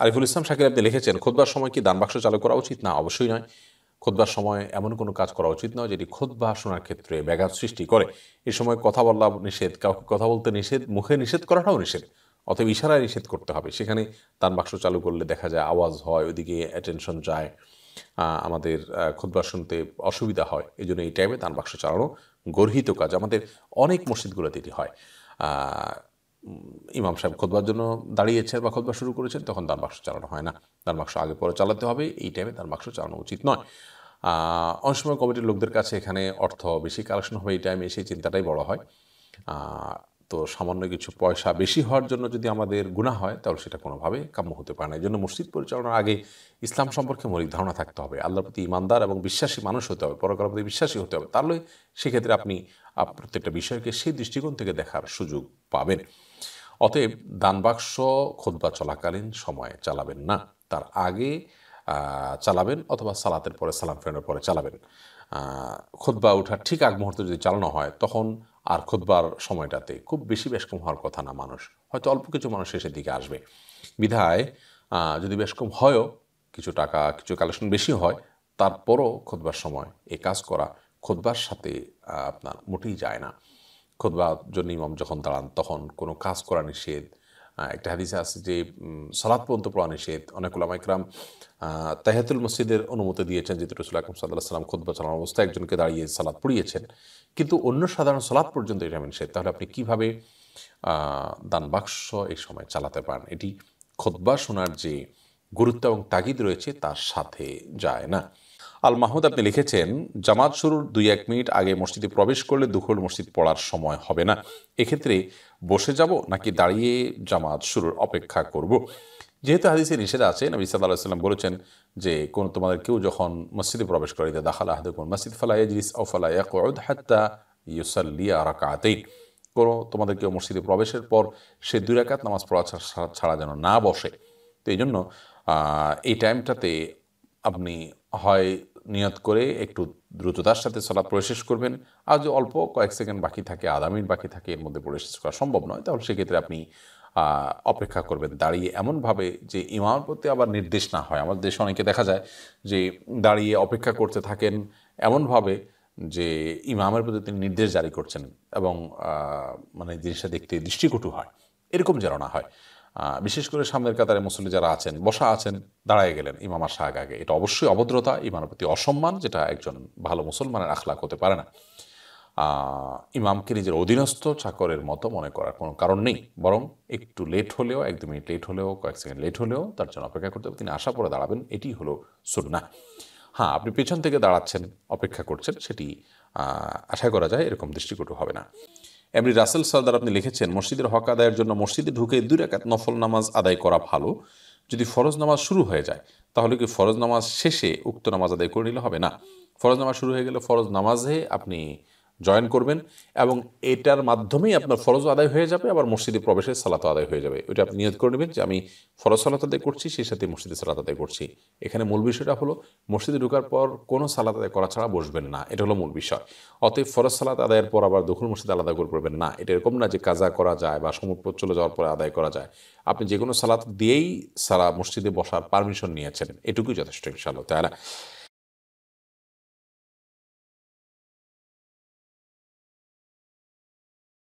আরিফুল ইসলাম শাকির আপনি লিখেছেন, খুতবার সময় কি দান বাক্স চালু করা উচিত? না, অবশ্যই নয়। খুতবার সময় এমন কোনো কাজ করা উচিত নয় যেটি খুতবা শোনার ক্ষেত্রে ব্যাঘাত সৃষ্টি করে। এই সময় কথা বলা নিষেধ, কাউকে কথা বলতে নিষেধ, মুখে নিষেধ করাটাও নিষেধ। অতএব ইশারায় নিষেধ করতে হবে। সেখানে দান বাক্স চালু করলে দেখা যায় আওয়াজ হয়, ওইদিকে অ্যাটেনশন যায়, আমাদের খুতবা শুনতে অসুবিধা হয়। এই জন্য এই টাইমে দান বাক্স চালানো গর্হিত কাজ। আমাদের অনেক মসজিদগুলোতে এটি হয়। ইমাম সাহেব খুতবার জন্য দাঁড়িয়েছেন বা খুতবা শুরু করেছেন, তখন দান বাক্স চালানো হয় না। দান বাক্স আগে পরে চালাতে হবে। এই টাইমে দান বাক্স চালানো উচিত নয়। অনেক সময় কমিটির লোকদের কাছে এখানে অর্থ বেশি কালেকশন হবে, এই টাইমে সেই চিন্তাটাই বড় হয়। তো সামান্য কিছু পয়সা বেশি হওয়ার জন্য যদি আমাদের গুনাহ হয়, তাহলে সেটা কোনোভাবে কাম্য হতে পারে না। এই জন্য মসজিদ পরিচালনার আগে ইসলাম সম্পর্কে মৌলিক ধারণা থাকতে হবে, আল্লাহর প্রতি ইমানদার এবং বিশ্বাসী মানুষ হতে হবে, পরকালের প্রতি বিশ্বাসী হতে হবে। তাহলে সেক্ষেত্রে আপনি প্রত্যেকটা বিষয়কে সেই দৃষ্টিকোণ থেকে দেখার সুযোগ পাবেন। অতএব দান বাক্স খুতবা চলাকালীন সময়ে চালাবেন না, তার আগে চালাবেন, অথবা সালাতের পরে, সালাম ফেরানোর পরে চালাবেন। খুতবা ওঠার ঠিক আগ মুহূর্তে যদি চালানো হয়, তখন আর খুতবার সময়টাতে খুব বেশি ব্যস্ত হওয়ার কথা না। মানুষ হয়তো অল্প কিছু মানুষ শেষের দিকে আসবে বিধায়, যদি বেশ কম হয়ও, কিছু টাকা, কিছু কালেকশন বেশি হয়, তারপরও খুতবার সময় এই কাজ করা খুতবার সাথে আপনার মোটেই যায় না। খুতবার জন্য ইমাম যখন দাঁড়ান, তখন কোনো কাজ করা নিষেধ। একটা হাদিসে আছে যে সালাত পর্যন্ত পড়া নিষেধ। অনেক উলামা ইকরাম তাহিয়াতুল মসজিদের অনুমতি দিয়েছেন, যেহেতু রাসূল আকরাম সাল্লাল্লাহু আলাইহি ওয়াসাল্লাম খুতবা চালানোর অবস্থায় একজনকে দাঁড়িয়ে সালাত পড়িয়েছেন, কিন্তু অন্য সাধারণ সালাত পর্যন্ত এটা নিষেধ। তাহলে আপনি কীভাবে দান বাক্স এই সময় চালাতে পারেন? এটি খুতবা শোনার যে গুরুত্ব এবং তাগিদ রয়েছে তার সাথে যায় না। আল মাহমুদ আপনি লিখেছেন, জামাত শুরুর 2-1 মিনিট আগে মসজিদে প্রবেশ করলে দুহুল মসজিদ পড়ার সময় হবে না। এক্ষেত্রে বসে যাব নাকি দাঁড়িয়ে জামাত শুরুর অপেক্ষা করব? যেহেতু হাদিসে নিষেধ আছে, নবী সাল্লাল্লাহু আলাইহি ওয়াসাল্লাম বলেছেন যে তোমাদের কেউ যখন মসজিদে প্রবেশ করে, ইযা দাখালা আহাদুকুম মসজিদ ফালা ইয়াজলিস আও ফালা ইয়াকউদ হাত্তা ইউসাল্লিয়া রাকাতাইন। তোমাদের কেউ মসজিদে প্রবেশের পর সে 2 রাকাত নামাজ পড়া ছাড়া যেন না বসে। তো এই জন্য এই টাইমটাতে আপনি হয় নিয়ত করে একটু দ্রুততার সাথে সালাত পড়ে শেষ করবেন, আর যদি অল্প কয়েক সেকেন্ড বাকি থাকে, আধা মিনিট বাকি থাকে, এর মধ্যে পড়ে শেষ করা সম্ভব নয়, তাহলে সেক্ষেত্রে আপনি অপেক্ষা করবেন দাঁড়িয়ে, এমনভাবে যে ইমামের প্রতি আবার নির্দেশ না হয়। আমাদের দেশে অনেকে দেখা যায় যে দাঁড়িয়ে অপেক্ষা করতে থাকেন এমনভাবে যে ইমামের প্রতি তিনি নির্দেশ জারি করছেন, এবং মানে জিনিসটা দেখতে দৃষ্টিকটু হয়। এরকম যেন না হয়। বিশেষ করে সামনের কাতারে মুসল্লি যারা আছেন, বসা আছেন, দাঁড়ায় গেলেন ইমাম আসা আগে, এটা অবশ্যই অভদ্রতা, ইমামের প্রতি অসম্মান, যেটা একজন ভালো মুসলমানের আখলাক হতে পারে না। ইমামকে নিজের অধীনস্থ চাকরের মতো মনে করার কোনো কারণ নেই, বরং একটু লেট হলেও, 1-2 মিনিট লেট হলেও, কয়েক সেকেন্ড লেট হলেও তার জন্য অপেক্ষা করতে হবে। তিনি আশা পরে দাঁড়াবেন, এটি হলো সুন্নাহ। হ্যাঁ, আপনি পেছন থেকে দাঁড়াচ্ছেন, অপেক্ষা করছেন, সেটি আশা করা যায় এরকম দৃষ্টিকটু হবে না। এমনি রাসেল সরদার আপনি লিখেছেন, মসজিদের হক আদায়ের জন্য মসজিদে ঢুকে 2 রাকাত নফল নামাজ আদায় করা ভালো। যদি ফরজ নামাজ শুরু হয়ে যায়, তাহলে কি ফরজ নামাজ শেষে উক্ত নামাজ আদায় করে নিলে হবে? না, ফরজ নামাজ শুরু হয়ে গেলে ফরজ নামাজে আপনি জয়েন করবেন, এবং এটার মাধ্যমেই আপনার ফরজ আদায় হয়ে যাবে, আবার মসজিদে প্রবেশের সালাত আদায় হয়ে যাবে। ওইটা আপনি নিয়ত করে নেবেন যে আমি ফরজ সালাত আদায় করছি, সেই সাথে মসজিদে সালাত আদায় করছি। এখানে মূল বিষয়টা হলো মসজিদে ঢোকার পর কোনো সালাত আদায় করা ছাড়া বসবেন না, এটা হলো মূল বিষয়। অতএব ফরজ সালাত আদায়ের পর আবার দুহুল মসজিদে আলাদা করে পড়বেন না। এটা এরকম না যে কাজা করা যায় বা সমুদ্র চলে যাওয়ার পরে আদায় করা যায়। আপনি যে কোনো সালাত দিয়েই সারা মসজিদে বসার পারমিশন নিয়েছেন, এটুকুই যথেষ্ট ইনশাআল্লাহ তাআলা।